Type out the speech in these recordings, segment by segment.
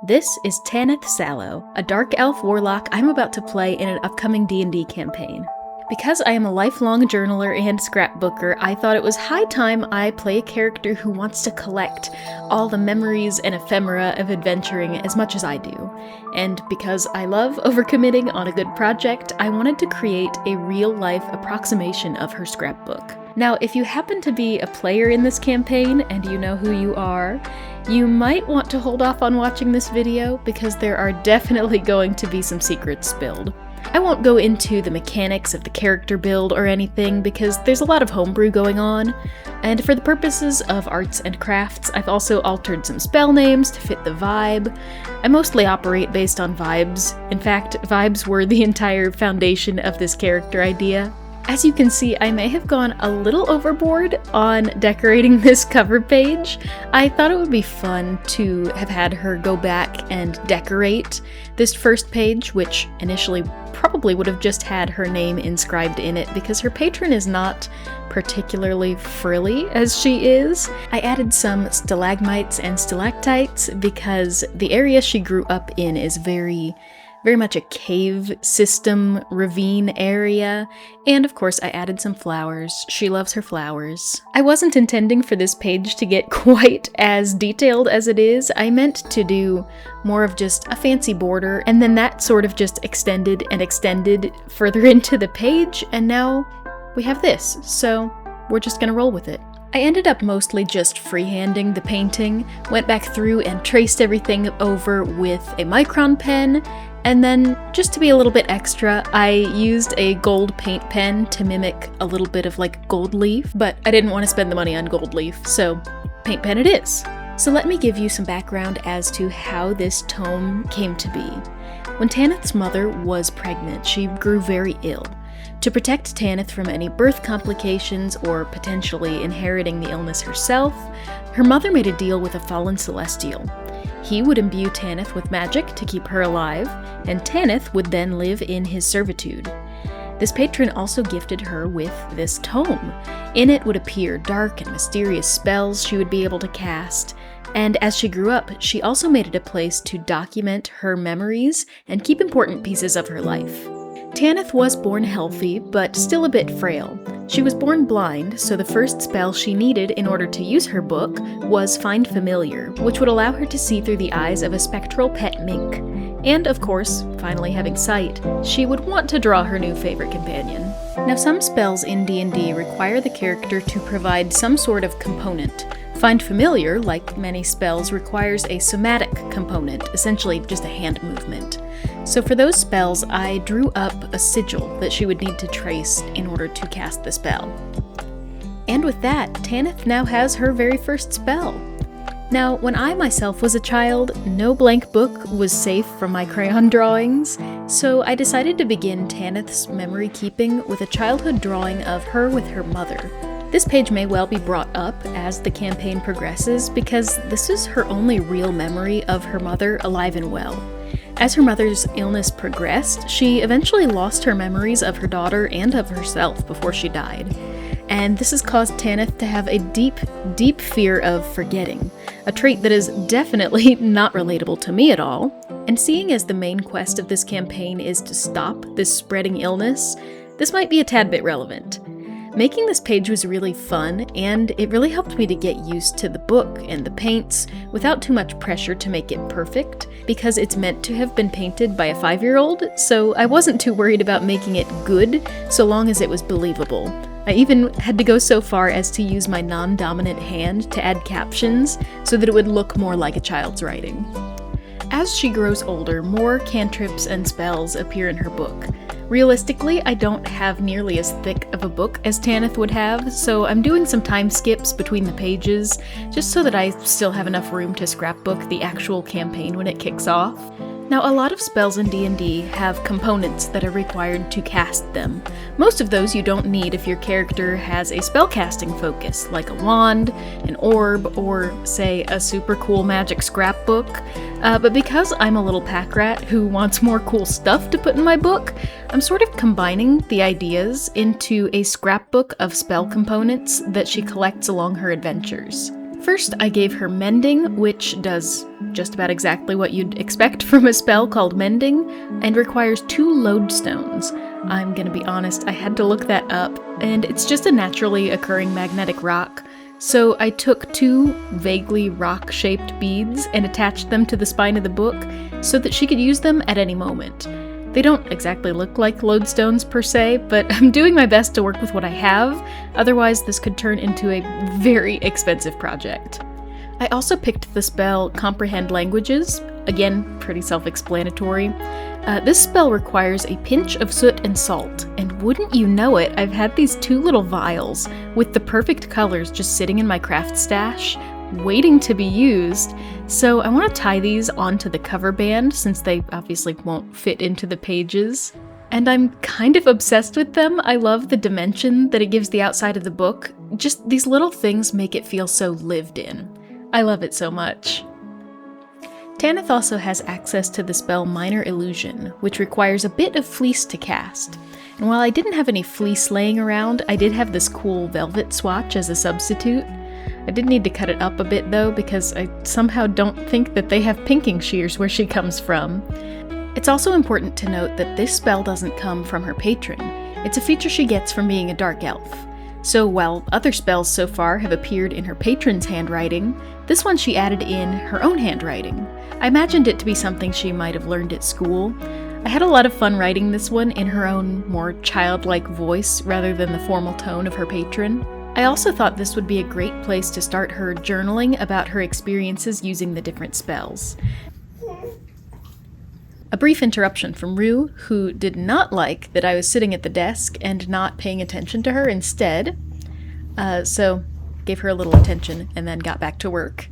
This is Tanith Sallow, a dark elf warlock I'm about to play in an upcoming D&D campaign. Because I am a lifelong journaler and scrapbooker, I thought it was high time I play a character who wants to collect all the memories and ephemera of adventuring as much as I do. And because I love overcommitting on a good project, I wanted to create a real-life approximation of her scrapbook. Now, if you happen to be a player in this campaign and you know who you are, you might want to hold off on watching this video because there are definitely going to be some secrets spilled. I won't go into the mechanics of the character build or anything because there's a lot of homebrew going on, and for the purposes of arts and crafts, I've also altered some spell names to fit the vibe. I mostly operate based on vibes. In fact, vibes were the entire foundation of this character idea. As you can see, I may have gone a little overboard on decorating this cover page. I thought it would be fun to have had her go back and decorate this first page, which initially probably would have just had her name inscribed in it because her patron is not particularly frilly as she is. I added some stalagmites and stalactites because the area she grew up in is very much a cave system ravine area, and of course I added some flowers. She loves her flowers. I wasn't intending for this page to get quite as detailed as it is. I meant to do more of just a fancy border, and then that sort of just extended and extended further into the page, and now we have this, so we're just gonna roll with it. I ended up mostly just freehanding the painting, went back through and traced everything over with a micron pen, and then, just to be a little bit extra, I used a gold paint pen to mimic a little bit of like gold leaf, but I didn't want to spend the money on gold leaf, so paint pen it is. So let me give you some background as to how this tome came to be. When Tanith's mother was pregnant, she grew very ill. To protect Tanith from any birth complications or potentially inheriting the illness herself, her mother made a deal with a fallen celestial. He would imbue Tanith with magic to keep her alive, and Tanith would then live in his servitude. This patron also gifted her with this tome. In it would appear dark and mysterious spells she would be able to cast, and as she grew up, she also made it a place to document her memories and keep important pieces of her life. Tanith was born healthy, but still a bit frail. She was born blind, so the first spell she needed in order to use her book was Find Familiar, which would allow her to see through the eyes of a spectral pet mink. And of course, finally having sight, she would want to draw her new favorite companion. Now some spells in D&D require the character to provide some sort of component. Find Familiar, like many spells, requires a somatic component, essentially just a hand movement. So for those spells, I drew up a sigil that she would need to trace in order to cast the spell. And with that, Tanith now has her very first spell. Now, when I myself was a child, no blank book was safe from my crayon drawings, so I decided to begin Tanith's memory keeping with a childhood drawing of her with her mother. This page may well be brought up as the campaign progresses because this is her only real memory of her mother alive and well. As her mother's illness progressed, she eventually lost her memories of her daughter and of herself before she died. And this has caused Tanith to have a deep fear of forgetting, a trait that is definitely not relatable to me at all. And seeing as the main quest of this campaign is to stop this spreading illness, this might be a tad bit relevant. Making this page was really fun, and it really helped me to get used to the book and the paints without too much pressure to make it perfect, because it's meant to have been painted by a 5-year-old, so I wasn't too worried about making it good so long as it was believable. I even had to go so far as to use my non-dominant hand to add captions so that it would look more like a child's writing. As she grows older, more cantrips and spells appear in her book. Realistically, I don't have nearly as thick of a book as Tanith would have, so I'm doing some time skips between the pages, just so that I still have enough room to scrapbook the actual campaign when it kicks off. Now, a lot of spells in D&D have components that are required to cast them. Most of those you don't need if your character has a spellcasting focus, like a wand, an orb, or, say, a super cool magic scrapbook. But because I'm a little pack rat who wants more cool stuff to put in my book, I'm sort of combining the ideas into a scrapbook of spell components that she collects along her adventures. First, I gave her Mending, which does just about exactly what you'd expect from a spell called Mending, and requires 2 lodestones. I'm gonna be honest, I had to look that up, and it's just a naturally occurring magnetic rock. So I took 2 vaguely rock-shaped beads and attached them to the spine of the book so that she could use them at any moment. They don't exactly look like lodestones per se, but I'm doing my best to work with what I have, otherwise this could turn into a very expensive project. I also picked the spell Comprehend Languages, again, pretty self-explanatory. This spell requires a pinch of soot and salt, and wouldn't you know it, I've had these 2 little vials with the perfect colors just sitting in my craft stash, waiting to be used, so I want to tie these onto the cover band since they obviously won't fit into the pages. And I'm kind of obsessed with them. I love the dimension that it gives the outside of the book. Just these little things make it feel so lived in. I love it so much. Tanith also has access to the spell Minor Illusion, which requires a bit of fleece to cast. And while I didn't have any fleece laying around, I did have this cool velvet swatch as a substitute. I did need to cut it up a bit though, because I somehow don't think that they have pinking shears where she comes from. It's also important to note that this spell doesn't come from her patron. It's a feature she gets from being a dark elf. So while other spells so far have appeared in her patron's handwriting, this one she added in her own handwriting. I imagined it to be something she might have learned at school. I had a lot of fun writing this one in her own more childlike voice rather than the formal tone of her patron. I also thought this would be a great place to start her journaling about her experiences using the different spells. A brief interruption from Rue, who did not like that I was sitting at the desk and not paying attention to her instead. So gave her a little attention and then got back to work.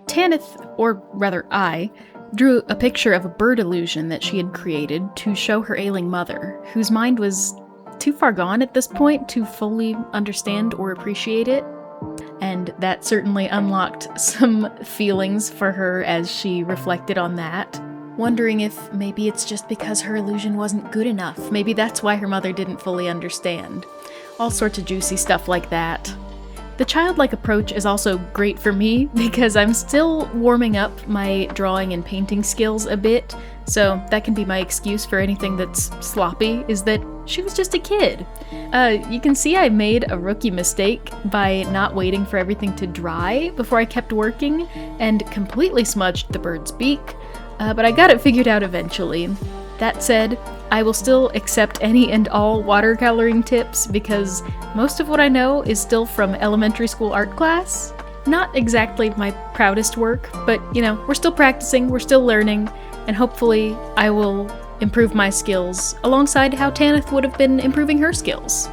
Tanith, or rather I, drew a picture of a bird illusion that she had created to show her ailing mother, whose mind was too far gone at this point to fully understand or appreciate it. And that certainly unlocked some feelings for her as she reflected on that, wondering if maybe it's just because her illusion wasn't good enough. Maybe that's why her mother didn't fully understand. All sorts of juicy stuff like that. The childlike approach is also great for me because I'm still warming up my drawing and painting skills a bit, so that can be my excuse for anything that's sloppy, is that she was just a kid. You can see I made a rookie mistake by not waiting for everything to dry before I kept working and completely smudged the bird's beak, but I got it figured out eventually. That said, I will still accept any and all watercoloring tips because most of what I know is still from elementary school art class. Not exactly my proudest work, but you know, we're still practicing, we're still learning, and hopefully I will improve my skills alongside how Tanith would have been improving her skills.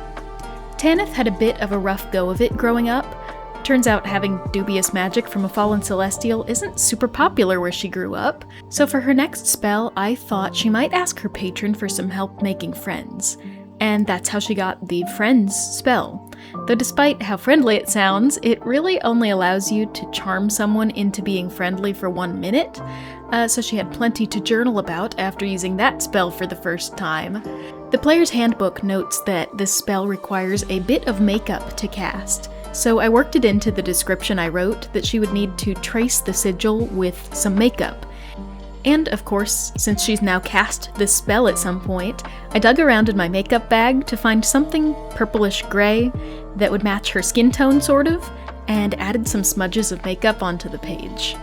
Tanith had a bit of a rough go of it growing up. Turns out having dubious magic from a fallen celestial isn't super popular where she grew up, so for her next spell I thought she might ask her patron for some help making friends. And that's how she got the Friends spell. Though despite how friendly it sounds, it really only allows you to charm someone into being friendly for 1 minute, so she had plenty to journal about after using that spell for the first time. The player's handbook notes that this spell requires a bit of makeup to cast, so I worked it into the description I wrote that she would need to trace the sigil with some makeup. And of course, since she's now cast this spell at some point, I dug around in my makeup bag to find something purplish gray that would match her skin tone sort of, and added some smudges of makeup onto the page.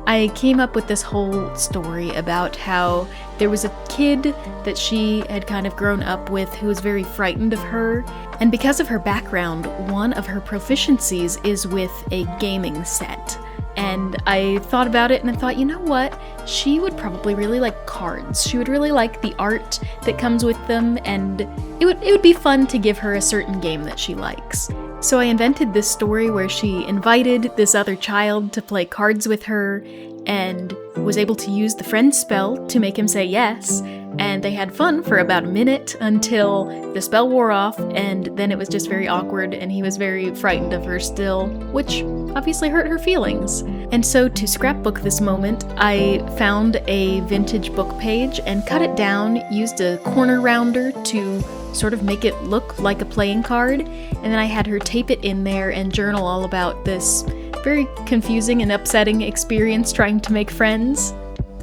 I came up with this whole story about how there was a kid that she had kind of grown up with who was very frightened of her, and because of her background, one of her proficiencies is with a gaming set. And I thought about it and I thought, you know what? She would probably really like cards. She would really like the art that comes with them, and it would be fun to give her a certain game that she likes. So I invented this story where she invited this other child to play cards with her, and was able to use the friend spell to make him say yes, and they had fun for about a minute until the spell wore off, and then it was just very awkward and he was very frightened of her still, which obviously hurt her feelings. And so to scrapbook this moment, I found a vintage book page and cut it down, used a corner rounder to sort of make it look like a playing card, and then I had her tape it in there and journal all about this very confusing and upsetting experience trying to make friends.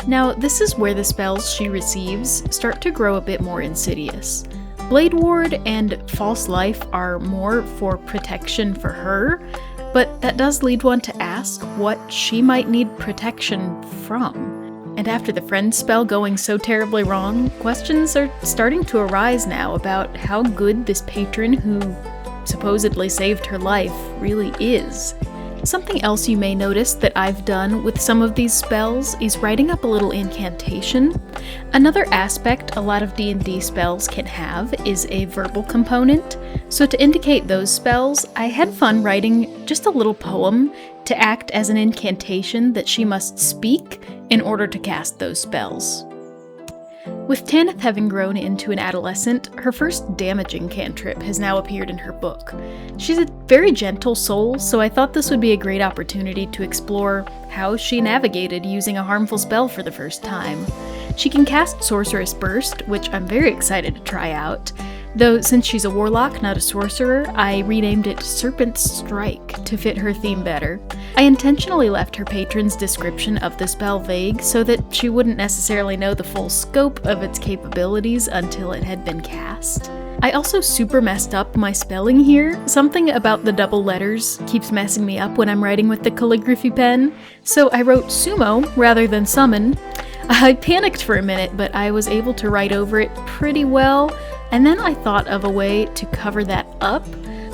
Now, this is where the spells she receives start to grow a bit more insidious. Blade Ward and False Life are more for protection for her, but that does lead one to ask what she might need protection from. And after the friend spell going so terribly wrong, questions are starting to arise now about how good this patron who supposedly saved her life really is. Something else you may notice that I've done with some of these spells is writing up a little incantation. Another aspect a lot of D&D spells can have is a verbal component, so to indicate those spells, I had fun writing just a little poem to act as an incantation that she must speak in order to cast those spells. With Tanith having grown into an adolescent, her first damaging cantrip has now appeared in her book. She's a very gentle soul, so I thought this would be a great opportunity to explore how she navigated using a harmful spell for the first time. She can cast Sorceress Burst, which I'm very excited to try out, though since she's a warlock, not a sorcerer, I renamed it Serpent Strike to fit her theme better. I intentionally left her patron's description of the spell vague so that she wouldn't necessarily know the full scope of its capabilities until it had been cast. I also super messed up my spelling here. Something about the double letters keeps messing me up when I'm writing with the calligraphy pen, so I wrote sumo rather than summon. I panicked for a minute, but I was able to write over it pretty well, and then I thought of a way to cover that up.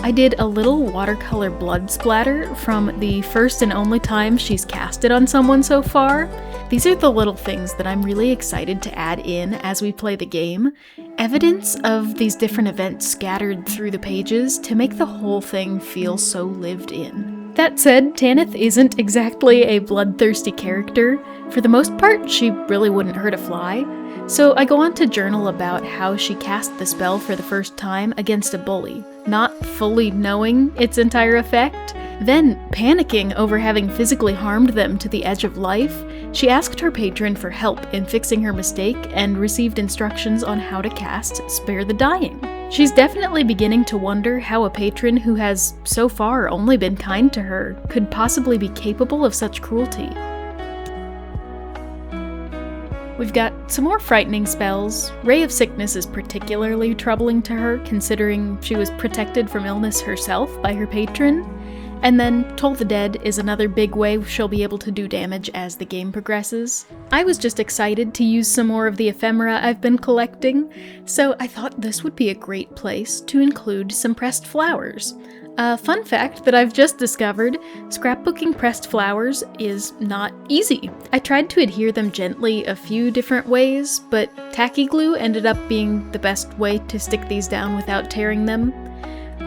I did a little watercolor blood splatter from the first and only time she's cast it on someone so far. These are the little things that I'm really excited to add in as we play the game. Evidence of these different events scattered through the pages to make the whole thing feel so lived in. That said, Tanith isn't exactly a bloodthirsty character. For the most part, she really wouldn't hurt a fly. So I go on to journal about how she cast the spell for the first time against a bully, not fully knowing its entire effect. Then, panicking over having physically harmed them to the edge of life, she asked her patron for help in fixing her mistake and received instructions on how to cast Spare the Dying. She's definitely beginning to wonder how a patron who has so far only been kind to her could possibly be capable of such cruelty. We've got some more frightening spells. Ray of Sickness is particularly troubling to her, considering she was protected from illness herself by her patron. And then Toll the Dead is another big way she'll be able to do damage as the game progresses. I was just excited to use some more of the ephemera I've been collecting, so I thought this would be a great place to include some pressed flowers. A fun fact that I've just discovered, scrapbooking pressed flowers is not easy. I tried to adhere them gently a few different ways, but tacky glue ended up being the best way to stick these down without tearing them.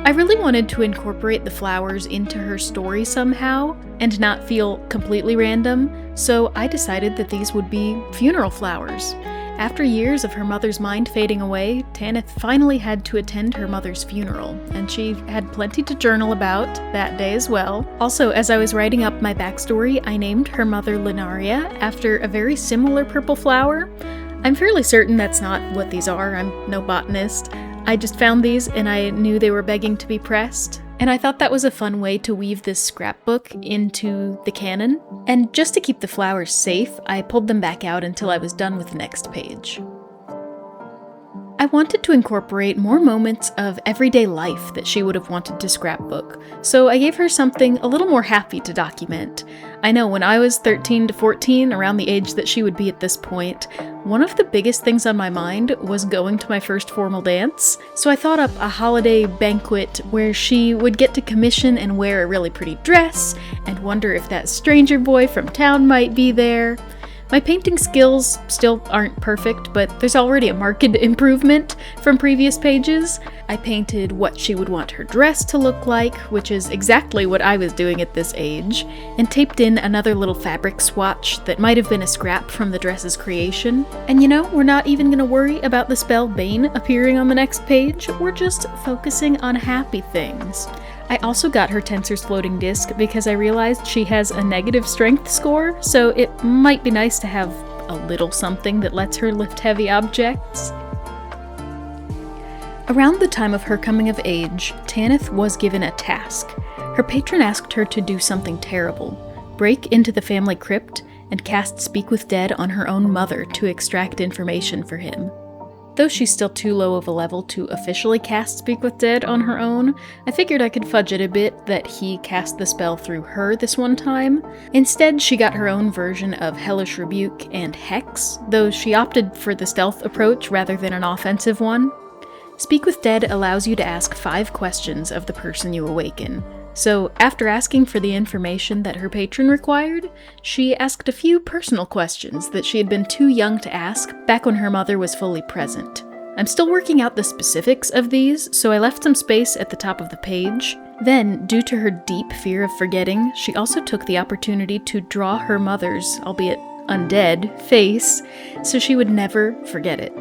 I really wanted to incorporate the flowers into her story somehow, and not feel completely random, so I decided that these would be funeral flowers. After years of her mother's mind fading away, Tanith finally had to attend her mother's funeral, and she had plenty to journal about that day as well. Also, as I was writing up my backstory, I named her mother Linaria after a very similar purple flower. I'm fairly certain that's not what these are, I'm no botanist. I just found these and I knew they were begging to be pressed. And I thought that was a fun way to weave this scrapbook into the canon. And just to keep the flowers safe, I pulled them back out until I was done with the next page. I wanted to incorporate more moments of everyday life that she would have wanted to scrapbook, so I gave her something a little more happy to document. I know when I was 13 to 14, around the age that she would be at this point, one of the biggest things on my mind was going to my first formal dance, so I thought up a holiday banquet where she would get to commission and wear a really pretty dress, and wonder if that stranger boy from town might be there. My painting skills still aren't perfect, but there's already a marked improvement from previous pages. I painted what she would want her dress to look like, which is exactly what I was doing at this age, and taped in another little fabric swatch that might have been a scrap from the dress's creation. And we're not even gonna worry about the spell Bane appearing on the next page, we're just focusing on happy things. I also got her Tensor's floating disc because I realized she has a negative strength score, so it might be nice to have a little something that lets her lift heavy objects. Around the time of her coming of age, Tanith was given a task. Her patron asked her to do something terrible: break into the family crypt and cast Speak with Dead on her own mother to extract information for him. Though she's still too low of a level to officially cast Speak with Dead on her own, I figured I could fudge it a bit that he cast the spell through her this one time. Instead, she got her own version of Hellish Rebuke and Hex, though she opted for the stealth approach rather than an offensive one. Speak with Dead allows you to ask 5 questions of the person you awaken. So, after asking for the information that her patron required, she asked a few personal questions that she had been too young to ask back when her mother was fully present. I'm still working out the specifics of these, so I left some space at the top of the page. Then, due to her deep fear of forgetting, she also took the opportunity to draw her mother's, albeit undead, face, so she would never forget it.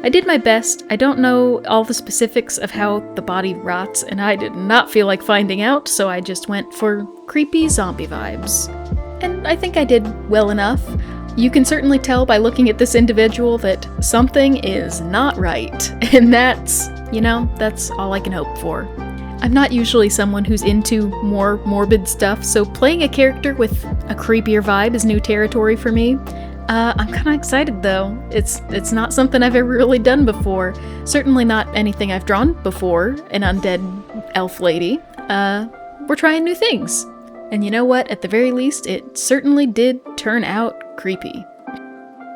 I did my best. I don't know all the specifics of how the body rots, and I did not feel like finding out, so I just went for creepy zombie vibes. And I think I did well enough. You can certainly tell by looking at this individual that something is not right, and that's all I can hope for. I'm not usually someone who's into more morbid stuff, so playing a character with a creepier vibe is new territory for me. I'm kinda excited though. It's not something I've ever really done before. Certainly not anything I've drawn before, an undead elf lady. We're trying new things. And you know what? At the very least, it certainly did turn out creepy.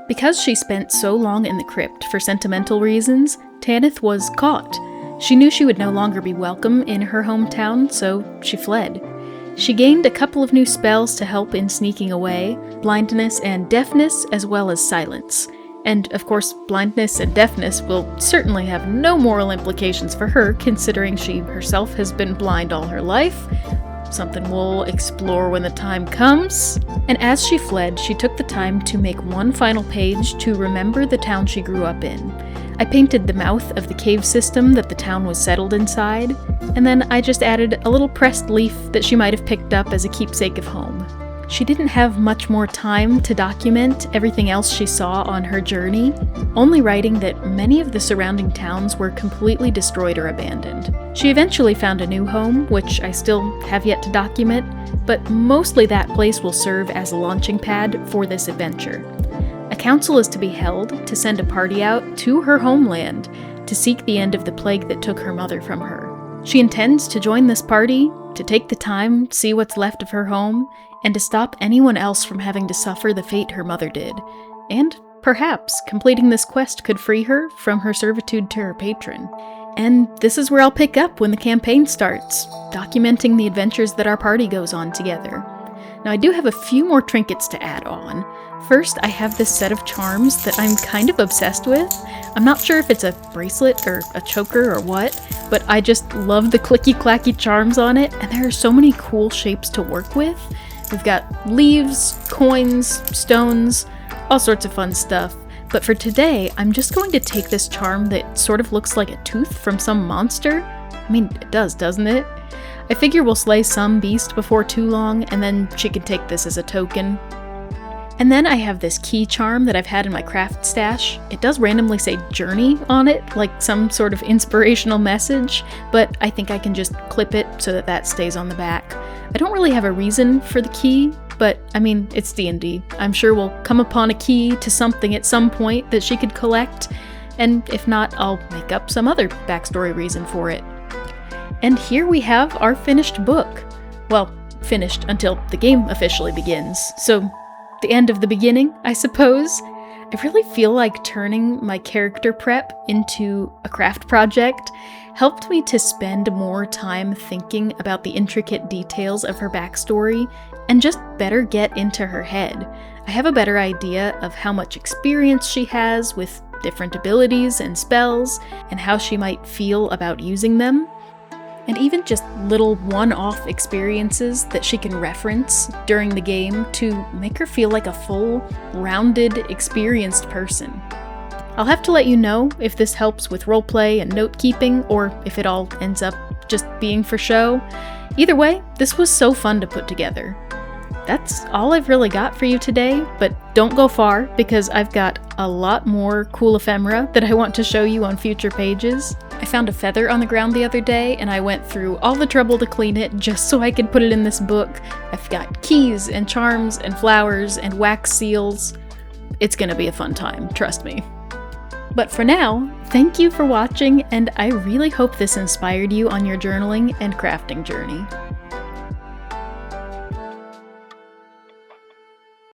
Because she spent so long in the crypt for sentimental reasons, Tanith was caught. She knew she would no longer be welcome in her hometown, so she fled. She gained a couple of new spells to help in sneaking away, blindness and deafness, as well as silence. And of course, blindness and deafness will certainly have no moral implications for her, considering she herself has been blind all her life. Something we'll explore when the time comes. And as she fled, she took the time to make one final page to remember the town she grew up in. I painted the mouth of the cave system that the town was settled inside, and then I just added a little pressed leaf that she might have picked up as a keepsake of home. She didn't have much more time to document everything else she saw on her journey, only writing that many of the surrounding towns were completely destroyed or abandoned. She eventually found a new home, which I still have yet to document, but mostly that place will serve as a launching pad for this adventure. A council is to be held to send a party out to her homeland to seek the end of the plague that took her mother from her. She intends to join this party, to take the time, see what's left of her home, and to stop anyone else from having to suffer the fate her mother did. And perhaps completing this quest could free her from her servitude to her patron. And this is where I'll pick up when the campaign starts, documenting the adventures that our party goes on together. Now, I do have a few more trinkets to add on. First, I have this set of charms that I'm kind of obsessed with. I'm not sure if it's a bracelet or a choker or what, but I just love the clicky-clacky charms on it, and there are so many cool shapes to work with. We've got leaves, coins, stones, all sorts of fun stuff. But for today, I'm just going to take this charm that sort of looks like a tooth from some monster. I mean, it does, doesn't it? I figure we'll slay some beast before too long, and then she can take this as a token. And then I have this key charm that I've had in my craft stash. It does randomly say journey on it, like some sort of inspirational message, but I think I can just clip it so that that stays on the back. I don't really have a reason for the key, but I mean, it's D&D. I'm sure we'll come upon a key to something at some point that she could collect, and if not, I'll make up some other backstory reason for it. And here we have our finished book. Well, finished until the game officially begins, so the end of the beginning, I suppose. I really feel like turning my character prep into a craft project helped me to spend more time thinking about the intricate details of her backstory and just better get into her head. I have a better idea of how much experience she has with different abilities and spells, and how she might feel about using them. And even just little one-off experiences that she can reference during the game to make her feel like a full, rounded, experienced person. I'll have to let you know if this helps with roleplay and note-keeping, or if it all ends up just being for show. Either way, this was so fun to put together. That's all I've really got for you today, but don't go far because I've got a lot more cool ephemera that I want to show you on future pages. I found a feather on the ground the other day and I went through all the trouble to clean it just so I could put it in this book. I've got keys and charms and flowers and wax seals. It's gonna be a fun time, trust me. But for now, thank you for watching, and I really hope this inspired you on your journaling and crafting journey.